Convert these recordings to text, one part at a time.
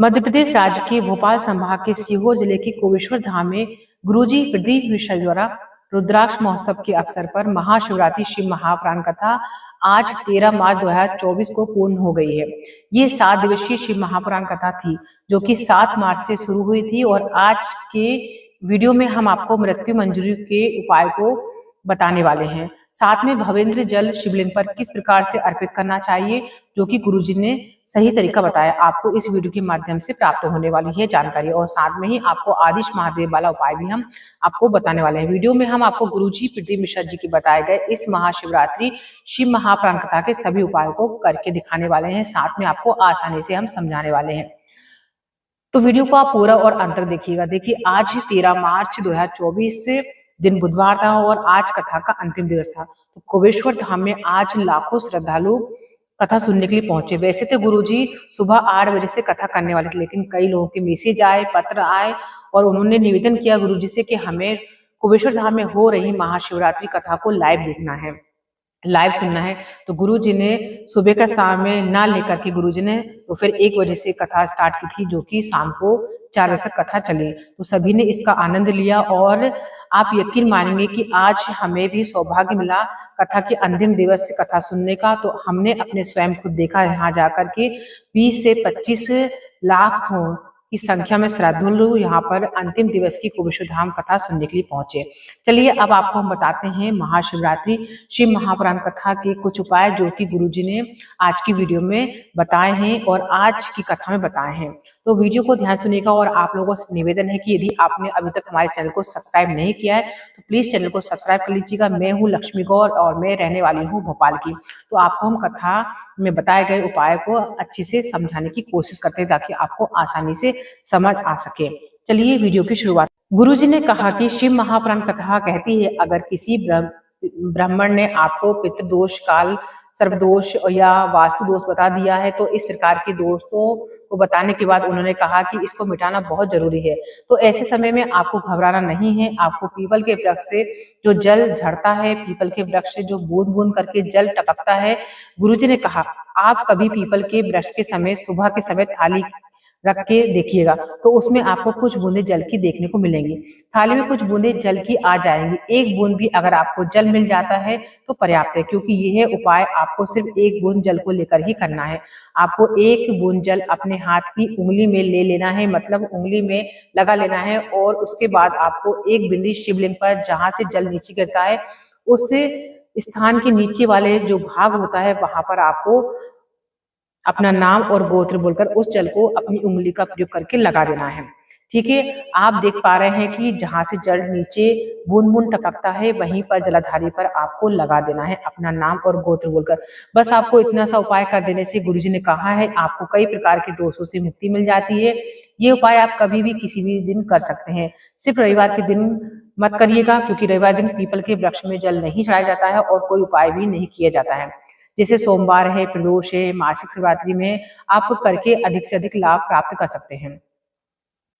मध्य प्रदेश राज्य के भोपाल संभाग के सीहोर जिले के कोबेश्वर धाम में गुरुजी प्रदीप मिश्र द्वारा रुद्राक्ष महोत्सव के अवसर पर महाशिवरात्रि शिव महाप्राण कथा आज 13 मार्च 2024 को पूर्ण हो गई है। ये 7 दिवसीय शिव महापुराण कथा थी जो कि 7 मार्च से शुरू हुई थी और आज के वीडियो में हम आपको मृत्यु मंजूरी के उपाय को बताने वाले हैं। साथ में भवेंद्र जल शिवलिंग पर किस प्रकार से अर्पित करना चाहिए जो कि गुरुजी ने सही तरीका बताया, आपको इस वीडियो के माध्यम से प्राप्त होने वाली है जानकारी। और साथ में ही आपको आदिश महादेव वाला उपाय भी हम आपको बताने वाले हैं। वीडियो में हम आपको गुरुजी प्रदीप मिश्र जी के बताए गए इस महाशिवरात्रि शिव महाप्राण कथा के सभी उपायों को करके दिखाने वाले हैं, साथ में आपको आसानी से हम समझाने वाले हैं। तो वीडियो को आप पूरा और अंत तक देखिएगा। देखिए, आज 13 मार्च 2024 से दिन बुधवार था और आज कथा का अंतिम दिवस था। तो कोबेश्वर धाम में आज लाखों श्रद्धालु कथा सुनने के लिए पहुंचे। वैसे तो गुरुजी सुबह 8 बजे से कथा करने वाले थे, लेकिन कई लोगों के मैसेज आए, पत्र आए और उन्होंने निवेदन किया गुरुजी से कि हमें कोबेश्वर धाम में हो रही महाशिवरात्रि कथा को लाइव देखना है, लाइव सुनना है। तो गुरुजी ने सुबह का समय ना लेकर के गुरुजी ने तो फिर 1 बजे से कथा स्टार्ट की थी, जो कि शाम को 4 बजे तक कथा चली। तो सभी ने इसका आनंद लिया और आप यकीन मानेंगे कि आज हमें भी सौभाग्य मिला कथा के अंतिम दिवस से कथा सुनने का। तो हमने अपने स्वयं खुद देखा यहाँ जाकर के 20 से 25 लाख की संख्या में श्रद्धालु यहाँ पर अंतिम दिवस की कोबेश्वर धाम कथा सुनने के लिए पहुंचे। चलिए अब आपको हम बताते हैं महाशिवरात्रि शिव महापुराण कथा के कुछ उपाय जो कि गुरुजी ने आज की वीडियो में बताए हैं और आज की कथा में बताए हैं। तो वीडियो को ध्यान सुनिएगा और आप लोगों से निवेदन है कि यदि आपने अभी तक हमारे चैनल को सब्सक्राइब नहीं किया है तो प्लीज चैनल को सब्सक्राइब कर लीजिएगा। मैं हूँ लक्ष्मी गौर और मैं रहने वाली हूँ भोपाल की। तो आपको हम कथा में बताए गए उपाय को अच्छे से समझाने की कोशिश करते हैं ताकि आपको आसानी से समझ आ सके। चलिए वीडियो की शुरुआत। गुरुजी ने कहा कि शिव महापुराण कथा कहती है, अगर किसी ब्राह्मण ने आपको पितृदोष, काल सर्वदोष या वास्तु दोष बता दिया है तो इस प्रकार के दोस्तों को बताने के बाद उन्होंने कहा कि इसको मिटाना बहुत जरूरी है। तो ऐसे समय में आपको घबराना नहीं है। आपको पीपल के वृक्ष से जो जल झड़ता है, पीपल के वृक्ष से जो बूंद बूंद करके जल टपकता है, गुरुजी ने कहा आप कभी पीपल के वृक्ष के समय सुबह के समय थाली रख के देखिएगा तो उसमें आपको कुछ बूंदे जल की देखने को मिलेंगी। थाली में कुछ बूंदे जल की आ जाएंगी। एक बूंद भी अगर आपको जल मिल जाता है तो पर्याप्त है, क्योंकि यह उपाय आपको सिर्फ एक बूंद जल को लेकर ही करना है। आपको एक बूंद जल अपने हाथ की उंगली में ले लेना है, मतलब उंगली में लगा लेना है और उसके बाद आपको एक बिंदी शिवलिंग पर जहां से जल नीचे गिरता है उस स्थान के नीचे वाले जो भाग होता है वहां पर आपको अपना नाम और गोत्र बोलकर उस जल को अपनी उंगली का प्रयोग करके लगा देना है। ठीक है, आप देख पा रहे हैं कि जहां से जल नीचे बूंद बूंद टपकता है वहीं पर जलाधारी पर आपको लगा देना है अपना नाम और गोत्र बोलकर। बस आपको इतना सा उपाय कर देने से गुरुजी ने कहा है आपको कई प्रकार के दोषों से मुक्ति मिल जाती है। ये उपाय आप कभी भी किसी भी दिन कर सकते हैं, सिर्फ रविवार के दिन मत करिएगा, क्योंकि रविवार दिन पीपल के वृक्ष में जल नहीं चढ़ाया जाता है और कोई उपाय भी नहीं किया जाता है। जैसे सोमवार है, प्रदोष है, मासिक शिवरात्रि में आप करके अधिक से अधिक लाभ प्राप्त कर सकते हैं।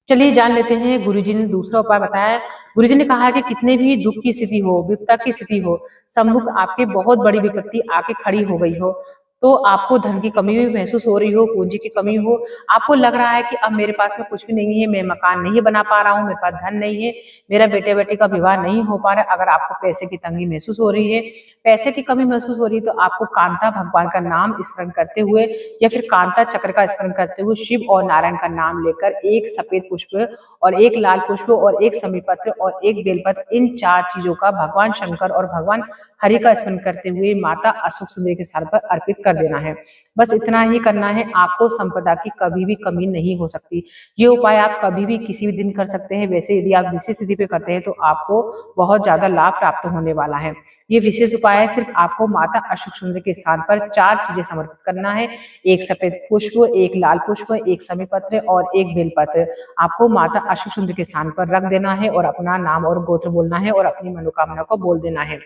चलिए जान लेते हैं गुरुजी ने दूसरा उपाय बताया। गुरुजी ने कहा कि कितने भी दुख की स्थिति हो, विपदा की स्थिति हो, सम्मुख आपके बहुत बड़ी विपत्ति आके खड़ी हो गई हो, तो आपको धन की कमी भी महसूस हो रही हो, पूंजी की कमी हो, आपको लग रहा है कि अब मेरे पास में कुछ भी नहीं है, मैं मकान नहीं बना पा रहा हूँ, मेरे पास धन नहीं है, मेरा बेटे बेटी का विवाह नहीं हो पा रहा है। अगर आपको पैसे की तंगी महसूस हो रही है, पैसे की कमी महसूस हो रही है, तो आपको कांता भगवान का नाम स्मरण करते हुए या फिर कांता चक्र का स्मरण करते हुए शिव और नारायण का नाम लेकर एक सफेद पुष्प और एक लाल पुष्प और एक समीपत्र और एक बेलपत्र, इन 4 चीजों का भगवान शंकर और भगवान हरि का स्मरण करते हुए माता अशोक सुंदरी के स्थान पर अर्पित कर देना है। बस इतना ही करना है, आपको संपदा की कभी भी कमी नहीं हो सकती। ये उपाय आप कभी भी किसी भी दिन कर सकते हैं। वैसे यदि आप विशेष तिथि पे करते हैं तो आपको बहुत ज्यादा लाभ प्राप्त होने वाला है। ये विशेष उपाय है, सिर्फ आपको माता अशोक सुंदरी के स्थान पर 4 चीजें समर्पित करना है, एक सफेद पुष्प, एक लाल पुष्प, एक समीपत्र और एक बेलपत्र। आपको माता अशोक सुंदरी के स्थान पर रख देना है और अपना नाम और गोत्र बोलना है और अपनी मनोकामना को बोल देना है।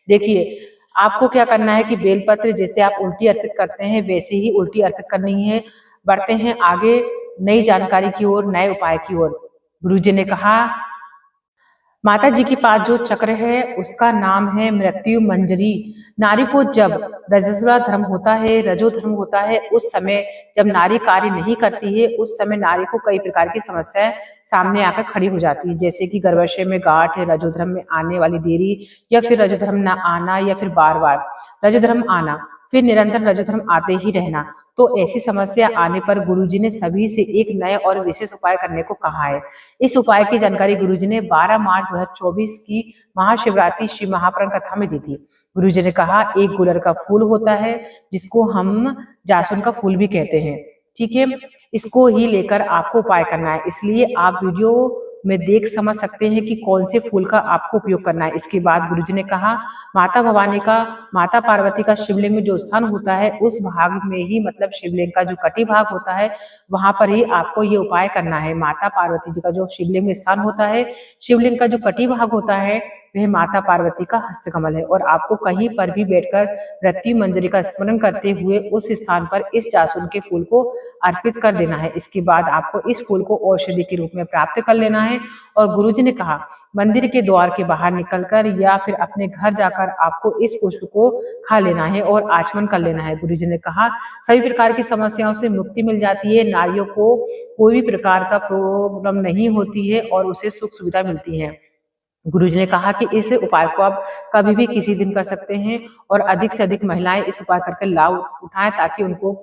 देखिए, आपको क्या करना है कि बेलपत्र जैसे आप उल्टी अर्पित करते हैं वैसे ही उल्टी अर्पित करनी है। बढ़ते हैं आगे नई जानकारी की ओर, नए उपाय की ओर। गुरुजी ने कहा माता जी के पास जो चक्र है उसका नाम है मृत्यु मंजरी। नारी को जब रजस्वला धर्म होता है, रजो धर्म होता है, उस समय जब नारी कार्य नहीं करती है, उस समय नारी को कई प्रकार की समस्याएं सामने आकर खड़ी हो जाती है, जैसे कि गर्भाशय में गांठ है, रजोधर्म में आने वाली देरी, या फिर रजोधर्म न आना, या फिर बार बार रजोधर्म आना, फिर निरंतर रजोधर्म आते ही रहना। तो ऐसी समस्या आने पर गुरुजी ने सभी से एक नए और विशेष उपाय करने को कहा है। इस उपाय की जानकारी गुरुजी ने 12 मार्च 2024 की महाशिवरात्रि शिव महापुराण कथा में दी थी। गुरुजी ने कहा, एक गुलर का फूल होता है जिसको हम जासुन का फूल भी कहते हैं, ठीक है, इसको ही लेकर आपको उपाय करना है। इसलिए आप वीडियो में देख समझ सकते हैं कि कौन से फूल का आपको उपयोग करना है। इसके बाद गुरुजी ने कहा, माता भवानी का, माता पार्वती का शिवलिंग में जो स्थान होता है, उस भाग में ही, मतलब शिवलिंग का जो कटी भाग होता है, वहां पर ही आपको ये उपाय करना है। माता पार्वती जी का जो शिवलिंग में स्थान होता है, शिवलिंग का जो कटी भाग होता है, वह माता पार्वती का हस्तकमल है, और आपको कहीं पर भी बैठकर मृत्यु मंजरी का स्मरण करते हुए उस स्थान पर इस जासुन के फूल को अर्पित कर देना है। इसके बाद आपको इस फूल को औषधि के रूप में प्राप्त कर लेना है। और गुरुजी ने कहा, मंदिर के द्वार के बाहर निकलकर या फिर अपने घर जाकर आपको इस पुष्प को खा लेना है और आचमन कर लेना है। गुरुजी ने कहा, सभी प्रकार की समस्याओं से मुक्ति मिल जाती है, नारियों को कोई भी प्रकार का प्रॉब्लम नहीं होती है और उसे सुख सुविधा मिलती है। गुरुजी ने कहा कि इस उपाय को आप कभी भी किसी दिन कर सकते हैं, और अधिक से अधिक महिलाएं इस उपाय करके लाभ उठाएं, ताकि उनको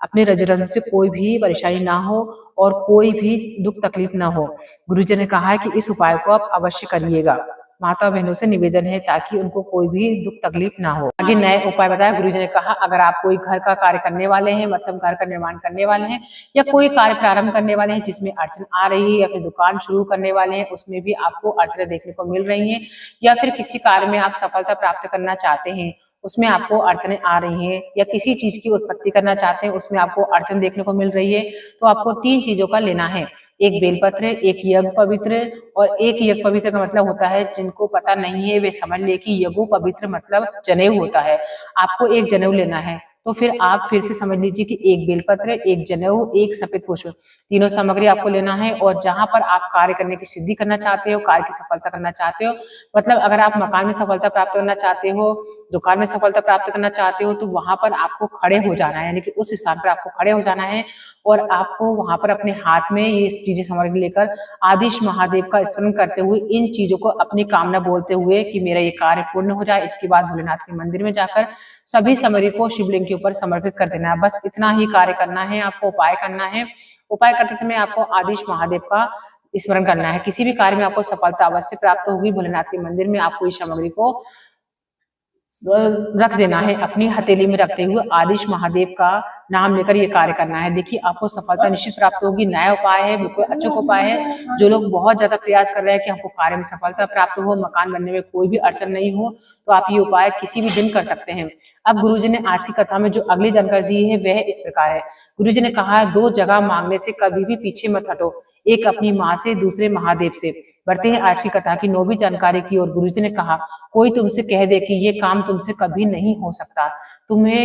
अपने रजोधर्म से कोई भी परेशानी ना हो और कोई भी दुख तकलीफ ना हो। गुरुजी ने कहा है कि इस उपाय को आप अवश्य करिएगा। माता बहनों से निवेदन है ताकि उनको कोई भी दुख तकलीफ ना हो। आगे नए उपाय बताया गुरुजी ने कहा, अगर आप कोई घर का कार्य करने वाले हैं, मतलब घर का निर्माण करने वाले हैं, या कोई कार्य प्रारंभ करने वाले हैं जिसमें अड़चन आ रही है, या फिर दुकान शुरू करने वाले हैं उसमें भी आपको अड़चनें देखने को मिल रही हैं, या फिर किसी कार्य में आप सफलता प्राप्त करना चाहते हैं उसमें आपको अड़चनें आ रही हैं, या किसी चीज की उत्पत्ति करना चाहते हैं उसमें आपको अड़चन देखने को मिल रही है, तो आपको 3 चीजों का लेना है। एक बेलपत्र, एक यज्ञ पवित्र, और एक यज्ञ पवित्र का मतलब होता है, जिनको पता नहीं है वे समझ ले कि यज्ञ पवित्र मतलब जनेऊ होता है। आपको एक जनेऊ लेना है, तो फिर आप फिर से समझ लीजिए कि एक बेलपत्र, एक जनेऊ, एक सफेद पुष्प, तीनों सामग्री आपको लेना है। और जहां पर आप कार्य करने की सिद्धि करना चाहते हो, कार्य की सफलता करना चाहते हो, मतलब अगर आप मकान में सफलता प्राप्त करना चाहते हो, दुकान में सफलता प्राप्त करना चाहते हो, तो वहां पर आपको खड़े हो जाना है, यानी कि उस स्थान पर आपको खड़े हो जाना है, और आपको वहां पर अपने हाथ में ये चीजें सामग्री लेकर आदिश महादेव का स्मरण करते हुए इन चीजों को अपनी कामना बोलते हुए कि मेरा ये कार्य पूर्ण हो जाए। इसके बाद भोलेनाथ के मंदिर में जाकर सभी सामग्री को शिवलिंग के ऊपर समर्पित कर देना है। बस इतना ही कार्य करना है, आपको उपाय करना है। उपाय करते समय आपको आदिश महादेव का स्मरण करना है। किसी भी कार्य में आपको सफलता अवश्य प्राप्त होगी। भोलेनाथ के मंदिर में आपको इस सामग्री को रख देना है, अपनी हथेली में रखते हुए आदिश महादेव का नाम लेकर ये कार्य करना है। देखिए आपको सफलता निश्चित प्राप्त होगी। नया उपाय है, बिल्कुल अचूक उपाय है। जो लोग बहुत ज्यादा प्रयास कर रहे हैं कि हमको कार्य में सफलता प्राप्त हो, मकान बनने में कोई भी अड़चन नहीं हो, तो आप ये उपाय किसी भी दिन कर सकते हैं। अब गुरुजी ने आज की कथा में जो अगली जानकारी दी है वह इस प्रकार है। गुरुजी ने कहा है, 2 जगह मांगने से कभी भी पीछे मत हटो, एक अपनी माँ से, दूसरे महादेव से। बढ़ते हैं आज की कथा की 9वीं जानकारी की ओर। गुरुजी ने कहा, कोई तुमसे कह दे कि ये काम तुमसे कभी नहीं हो सकता, तुम्हें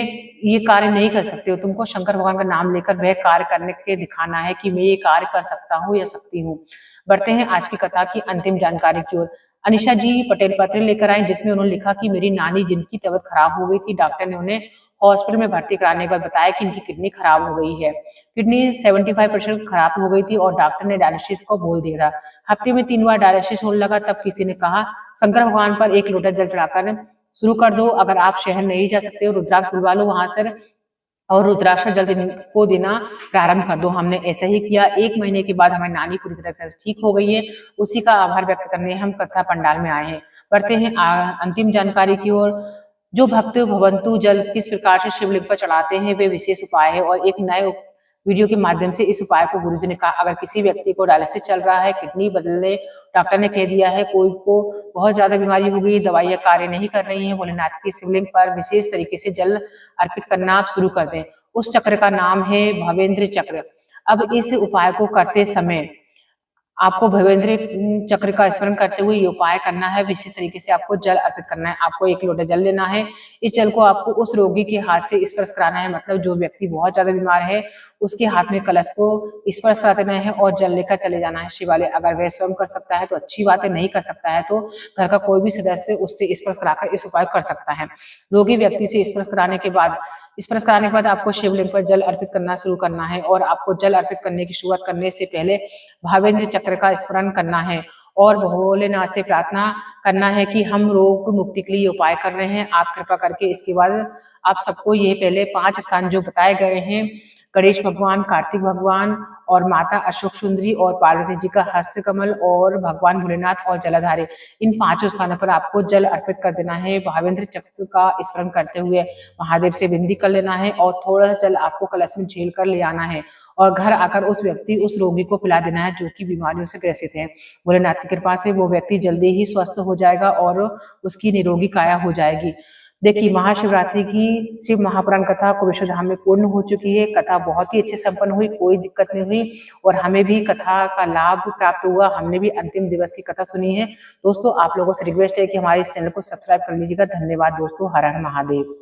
ये कार्य नहीं कर सकते हो, तुमको शंकर भगवान का नाम लेकर वह कार्य करने के दिखाना है कि मैं ये कार्य कर सकता हूँ या सकती हूँ। बढ़ते हैं आज की कथा की अंतिम जानकारी की ओर। अनिशा जी पटेल पत्र लेकर आई जिसमें उन्होंने लिखा कि मेरी नानी जिनकी तबीयत खराब हो गई थी, डॉक्टर ने उन्हें हॉस्पिटल में भर्ती कराने के बाद बताया कि इनकी किडनी खराब हो गई है। किडनी 75% खराब हो गई थी और डॉक्टर ने डायलिसिस को बोल दिया था। हफ्ते में 3 बार डायलिसिस होने लगा। तब किसी ने कहा, शंकर भगवान पर 1 लोटा जल चढ़ाकर शुरू कर दो। अगर आप शहर नहीं जा सकते हो, रुद्राक्ष बुलवा लो वहां से और रुद्राक्ष जल को देना प्रारंभ कर दो। हमने ऐसा ही किया। 1 महीने के बाद हमारी नानी पूरी तरह से ठीक हो गई है। उसी का आभार व्यक्त करने हम कथा पंडाल में आए हैं। बढ़ते हैं अंतिम जानकारी की ओर। जो भक्त भवंतु जल किस प्रकार से शिवलिंग पर चढ़ाते हैं वे विशेष उपाय है, और एक नए वीडियो के माध्यम से इस उपाय को गुरुजी ने कहा, अगर किसी व्यक्ति को डायलिसिस चल रहा है, किडनी बदलने डॉक्टर ने कह दिया है, कोई को बहुत ज्यादा बीमारी हो गई, दवाइयां कार्य नहीं कर रही हैं, भोलेनाथ की शिवलिंग पर विशेष तरीके से जल अर्पित करना आप शुरू कर दें। उस चक्र का नाम है भवेंद्र चक्र। अब इस उपाय को करते समय आपको भवेंद्र चक्र का स्मरण करते हुए ये उपाय करना है। विशेष तरीके से आपको जल अर्पित करना है। आपको 1 लोटा जल लेना है। इस जल को आपको उस रोगी के हाथ से स्पर्श कराना है, मतलब जो व्यक्ति बहुत ज्यादा बीमार है उसके हाथ में कलश को स्पर्श करा देना है और जल लेकर चले जाना है शिवालय। अगर वह स्वयं कर सकता है तो अच्छी बात है, नहीं कर सकता है तो घर का कोई भी सदस्य उससे स्पर्श कराकर इस उपाय कर सकता है। रोगी व्यक्ति से स्पर्श कराने के बाद आपको शिवलिंग पर जल अर्पित करना शुरू करना है और आपको जल अर्पित करने की शुरुआत करने से पहले भावेंद्र चक्र का स्मरण करना है और भोलेनाथ से प्रार्थना करना है कि हम रोग मुक्ति के लिए उपाय कर रहे हैं, आप कृपा करके। इसके बाद आप सबको ये पहले 5 स्थान जो बताए गए हैं, गणेश भगवान, कार्तिक भगवान और माता अशोक सुंदरी और पार्वती जी का हस्त कमल और भगवान भोलेनाथ और जलाधारी, इन 5 स्थानों पर आपको जल अर्पित कर देना है। भावेंद्र चक्र का स्मरण करते हुए महादेव से विनती कर लेना है और थोड़ा सा जल आपको कलश में झेल कर ले आना है और घर आकर उस रोगी को पिला देना है जो कि बीमारियों से ग्रसित है। भोलेनाथ की कृपा से वो व्यक्ति जल्दी ही स्वस्थ हो जाएगा और उसकी निरोगी काया हो जाएगी। देखिए, महाशिवरात्रि की शिव महापुराण कथा कुबेश्वर धाम में पूर्ण हो चुकी है। कथा बहुत ही अच्छे संपन्न हुई, कोई दिक्कत नहीं हुई और हमें भी कथा का लाभ प्राप्त हुआ। हमने भी अंतिम दिवस की कथा सुनी है। दोस्तों, आप लोगों से रिक्वेस्ट है कि हमारे इस चैनल को सब्सक्राइब कर लीजिएगा। धन्यवाद दोस्तों। हर हर महादेव।